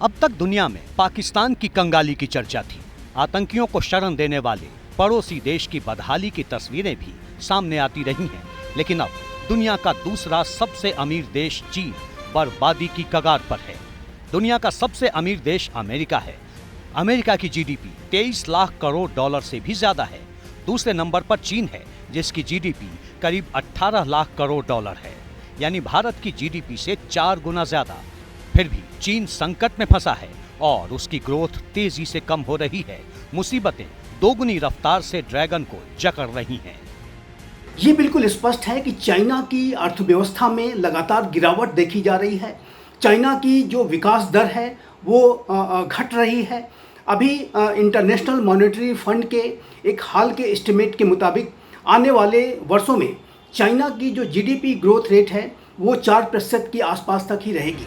अब तक दुनिया में पाकिस्तान की कंगाली की चर्चा थी। आतंकियों को शरण देने वाले पड़ोसी देश की बदहाली की तस्वीरें भी सामने आती रही हैं। लेकिन अब दुनिया का दूसरा सबसे अमीर देश चीन बर्बादी की कगार पर है। दुनिया का सबसे अमीर देश अमेरिका है। अमेरिका की जीडीपी 23 लाख करोड़ डॉलर से भी ज्यादा है। दूसरे नंबर पर चीन है, जिसकी जीडीपी करीब 18 लाख करोड़ डॉलर है, यानी भारत की जीडीपी से 4 गुना ज्यादा। फिर भी चीन संकट में फंसा है और उसकी ग्रोथ तेजी से कम हो रही है। मुसीबतें दोगुनी रफ्तार से ड्रैगन को जकड़ रही हैं। ये बिल्कुल स्पष्ट है कि चाइना की अर्थव्यवस्था में लगातार गिरावट देखी जा रही है। चाइना की जो विकास दर है वो घट रही है। अभी इंटरनेशनल मॉनेटरी फंड के एक हाल के एस्टिमेट के मुताबिक आने वाले वर्षों में चाइना की जो जीडीपी ग्रोथ रेट है वो 4% के आसपास तक ही रहेगी।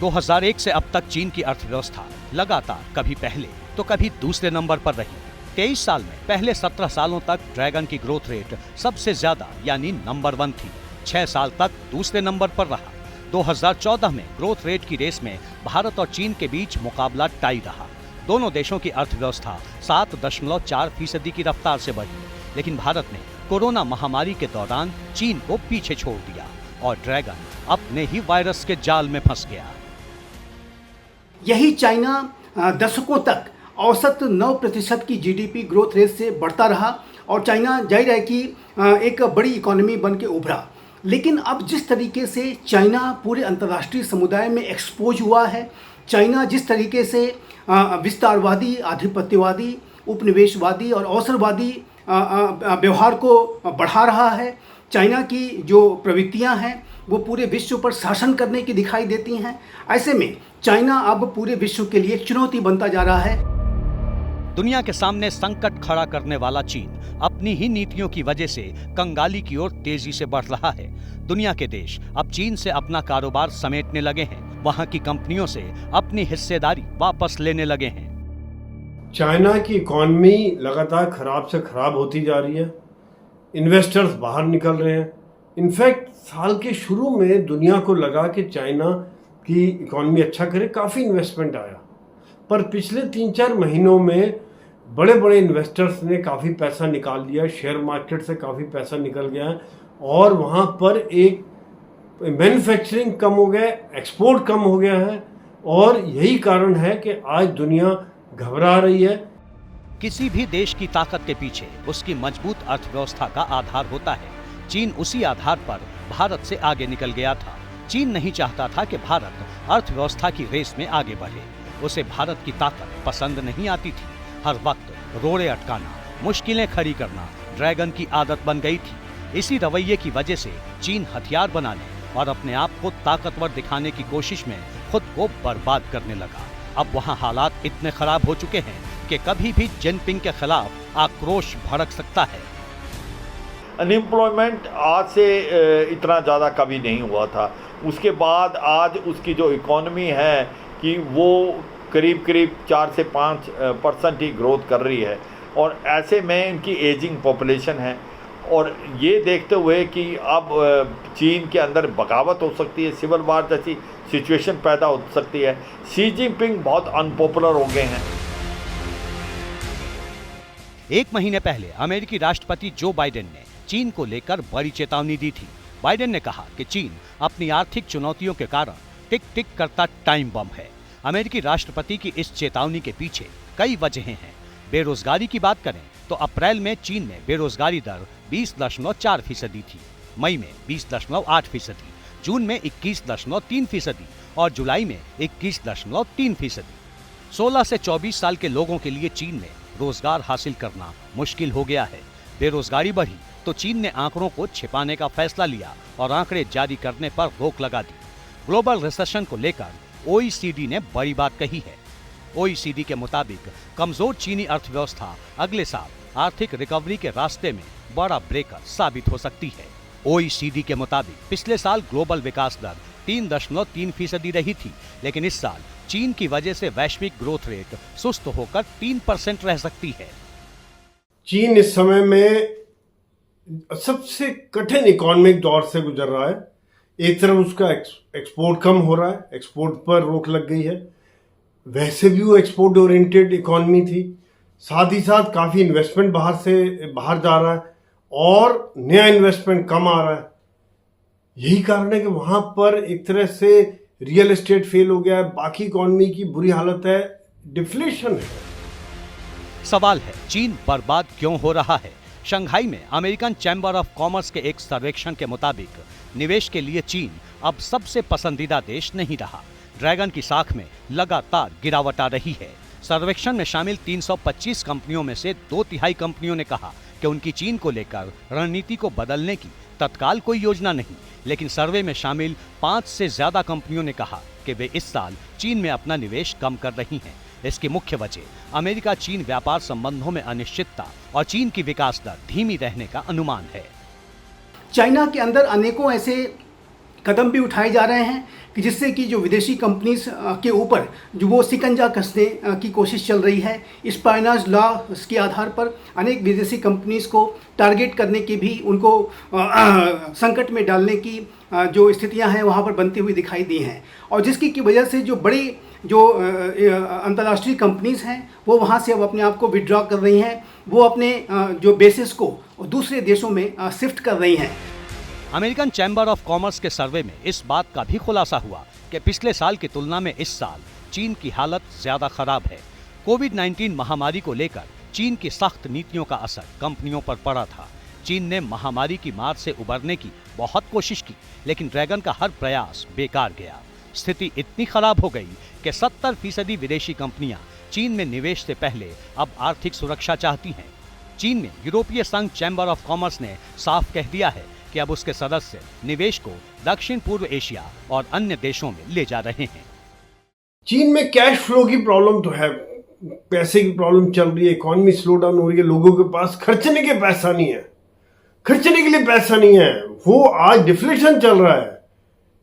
2001 से अब तक चीन की अर्थव्यवस्था लगातार कभी पहले तो कभी दूसरे नंबर पर रही। 23 साल में पहले 17 सालों तक ड्रैगन की ग्रोथ रेट सबसे ज्यादा यानी नंबर 1 थी। 6 साल तक दूसरे नंबर पर रहा। 2014 में ग्रोथ रेट की रेस में भारत और चीन के बीच मुकाबला टाई रहा। दोनों देशों की अर्थव्यवस्था 7.4% की रफ्तार से बढ़ी, लेकिन भारत ने कोरोना महामारी के दौरान चीन को पीछे छोड़ दिया और ड्रैगन अपने ही वायरस के जाल में फंस गया। यही चाइना दशकों तक औसत 9% की जीडीपी ग्रोथ रेट से बढ़ता रहा और चाइना जाहिर है कि एक बड़ी इकोनॉमी बन के उभरा। लेकिन अब जिस तरीके से चाइना पूरे अंतर्राष्ट्रीय समुदाय में एक्सपोज हुआ है, चाइना जिस तरीके से विस्तारवादी, आधिपत्यवादी, उपनिवेशवादी और अवसरवादी व्यवहार को बढ़ा रहा है, चाइना की जो प्रवृत्तियां हैं वो पूरे विश्व पर शासन करने की दिखाई देती हैं। ऐसे में चाइना अब पूरे विश्व के लिए एक चुनौती बनता जा रहा है। दुनिया के सामने संकट खड़ा करने वाला चीन अपनी ही नीतियों की वजह से कंगाली की ओर तेजी से बढ़ रहा है। दुनिया के देश अब चीन से अपना कारोबार समेटने लगे हैं। वहां की कंपनियों से अपनी हिस्सेदारी वापस लेने लगे हैं। चाइना की इकॉनमी लगातार खराब से खराब होती जा रही है। इन्वेस्टर्स बाहर निकल रहे हैं। इनफैक्ट साल के शुरू में दुनिया को लगा कि चाइना की इकॉनमी अच्छा करे, काफ़ी इन्वेस्टमेंट आया, पर पिछले 3-4 महीनों में बड़े बड़े इन्वेस्टर्स ने काफ़ी पैसा निकाल लिया। शेयर मार्केट से काफ़ी पैसा निकल गया है और वहाँ पर एक मैन्युफैक्चरिंग कम हो गया, एक्सपोर्ट कम हो गया है और यही कारण है कि आज दुनिया घबरा रही है। किसी भी देश की ताकत के पीछे उसकी मजबूत अर्थव्यवस्था का आधार होता है। चीन उसी आधार पर भारत से आगे निकल गया था। चीन नहीं चाहता था कि भारत अर्थव्यवस्था की रेस में आगे बढ़े। उसे भारत की ताकत पसंद नहीं आती थी। हर वक्त रोड़े अटकाना, मुश्किलें खड़ी करना ड्रैगन की आदत बन गई थी। इसी रवैये की वजह से चीन हथियार बनाने और अपने आप को ताकतवर दिखाने की कोशिश में खुद को बर्बाद करने लगा। अब वहाँ हालात इतने खराब हो चुके हैं कि कभी भी जिनपिंग के खिलाफ आक्रोश भड़क सकता है। अनएम्प्लॉयमेंट आज से इतना ज़्यादा कभी नहीं हुआ था। उसके बाद आज उसकी जो इकॉनमी है कि वो करीब 4 से 5% ही ग्रोथ कर रही है और ऐसे में इनकी एजिंग पॉपुलेशन है और ये देखते हुए कि अब चीन के अंदर बगावत हो सकती है, सिविल वार जैसी सिचुएशन पैदा हो सकती है। शी जिनपिंग बहुत अनपॉपुलर हो गए हैं। 1 महीने पहले अमेरिकी राष्ट्रपति जो बाइडेन ने चीन को लेकर बड़ी चेतावनी दी थी। बाइडेन ने कहा कि चीन अपनी आर्थिक चुनौतियों के कारण टिक टिक करता टाइम बम है। अमेरिकी राष्ट्रपति की इस चेतावनी के पीछे कई वजहें हैं। बेरोजगारी की बात करें तो अप्रैल में चीन में बेरोजगारी दर 20.4% थी, मई में 20.8%, जून में 21.3% और जुलाई में 21.3%। 16 से 24 साल के लोगों के लिए चीन में रोजगार हासिल करना मुश्किल हो गया है। बेरोजगारी बढ़ी तो चीन ने आंकड़ों को छिपाने का फैसला लिया और आंकड़े जारी करने पर रोक लगा दी। ग्लोबल रिसेशन को लेकर OECD ने बड़ी बात कही है। OECD के मुताबिक कमजोर चीनी अर्थव्यवस्था अगले साल आर्थिक रिकवरी के रास्ते में बड़ा ब्रेकर साबित हो सकती है। OECD के मुताबिक पिछले साल ग्लोबल विकास दर 3.3% रही थी, लेकिन इस साल चीन की वजह से वैश्विक ग्रोथ रेट सुस्त होकर 3% रह सकती है। चीन इस समय में सबसे कठिन इकोनॉमिक दौर से गुजर रहा है। एक तरफ उसका एक्सपोर्ट कम हो रहा है, एक्सपोर्ट पर रोक लग गई है, वैसे भी वो एक्सपोर्ट ओरिएंटेड इकॉनमी थी, साथ ही साथ काफ़ी इन्वेस्टमेंट बाहर जा रहा है और नया इन्वेस्टमेंट कम आ रहा है। यही कारण है कि वहाँ पर एक तरह से रियल एस्टेट फेल हो गया है, बाकी इकॉनमी की बुरी हालत है, डिफ्लेशन है। सवाल है, चीन बर्बाद क्यों हो रहा है? शंघाई में अमेरिकन चैम्बर ऑफ कॉमर्स के एक सर्वेक्षण के मुताबिक निवेश के लिए चीन अब सबसे पसंदीदा देश नहीं रहा। ड्रैगन की साख में लगातार गिरावट आ रही है। सर्वेक्षण में शामिल 325 कंपनियों में से 2/3 कंपनियों ने कहा कि उनकी चीन को लेकर रणनीति को बदलने की तत्काल कोई योजना नहीं, लेकिन सर्वे में शामिल 5 से ज्यादा कंपनियों ने कहा कि वे इस साल चीन में अपना निवेश कम कर रही हैं। इसकी मुख्य वजह अमेरिका चीन व्यापार संबंधों में अनिश्चितता और चीन की विकास दर धीमी रहने का अनुमान है। चाइना के अंदर अनेकों ऐसे कदम भी उठाए जा रहे हैं कि जिससे कि जो विदेशी कंपनीज के ऊपर जो वो शिकंजा कसने की कोशिश चल रही है। स्पाइनाज लॉ के आधार पर अनेक विदेशी कंपनीज को टारगेट करने की भी, उनको संकट में डालने की जो स्थितियां हैं वहां पर बनती हुई दिखाई दी हैं, और जिसकी की वजह से जो बड़ी जो अंतर्राष्ट्रीय कंपनीज हैं वो वहां से अब अपने आप को विड्रॉ कर रही हैं, वो अपने जो बेसिस को दूसरे देशों में शिफ्ट कर रही हैं। अमेरिकन चैम्बर ऑफ कॉमर्स के सर्वे में इस बात का भी खुलासा हुआ कि पिछले साल की तुलना में इस साल चीन की हालत ज्यादा खराब है। कोविड-19 महामारी को लेकर चीन की सख्त नीतियों का असर कंपनियों पर पड़ा था। चीन ने महामारी की मार से उबरने की बहुत कोशिश की, लेकिन ड्रैगन का हर प्रयास बेकार गया। स्थिति इतनी खराब हो गई कि 70% विदेशी कंपनियां चीन में निवेश से पहले अब आर्थिक सुरक्षा चाहती हैं। चीन में यूरोपीय संघ चैम्बर ऑफ कॉमर्स ने साफ कह दिया है कि अब उसके सदस्य निवेश को दक्षिण पूर्व एशिया और अन्य देशों में ले जा रहे हैं। चीन में कैश फ्लो की प्रॉब्लम तो है, पैसे की प्रॉब्लम चल रही है, इकॉनमी स्लो डाउन हो रही है, लोगों के पास खर्चने के पैसा नहीं है, खर्चने के लिए पैसा नहीं है, वो आज डिफ्लेशन चल रहा है,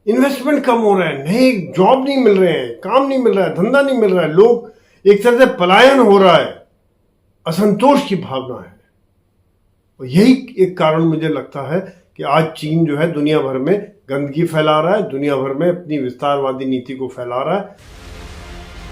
इन्वेस्टमेंट कम हो रहा है, नए जॉब नहीं मिल रहे हैं, काम नहीं मिल रहा है, धंधा नहीं मिल रहा है, लोग एक तरह से पलायन हो रहा है, असंतोष की भावना है। और यही एक कारण मुझे लगता है कि आज चीन जो है दुनिया भर में गंदगी फैला रहा है, दुनिया भर में अपनी विस्तारवादी नीति को फैला रहा है।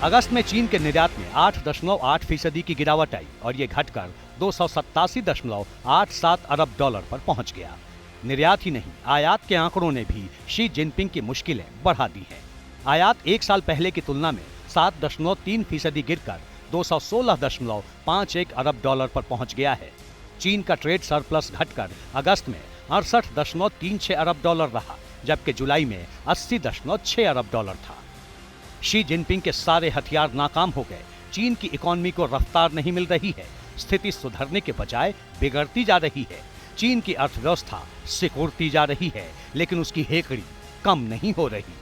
अगस्त में चीन के निर्यात में 8.8% की गिरावट आई और ये घटकर 287.87 अरब डॉलर पर पहुंच गया। निर्यात ही नहीं, आयात के आंकड़ों ने भी शी जिनपिंग की मुश्किलें बढ़ा दी हैं। आयात एक साल पहले की तुलना में 7.3% गिरकर 216.51 अरब डॉलर पर पहुंच गया है। चीन का ट्रेड सरप्लस घटकर अगस्त में 68.36 अरब डॉलर रहा, जबकि जुलाई में 80.6 अरब डॉलर था। शी जिनपिंग के सारे हथियार नाकाम हो गए। चीन की इकॉनमी को रफ्तार नहीं मिल रही है, स्थिति सुधरने के बजाय बिगड़ती जा रही है। चीन की अर्थव्यवस्था सिकुड़ती जा रही है, लेकिन उसकी हेकड़ी कम नहीं हो रही।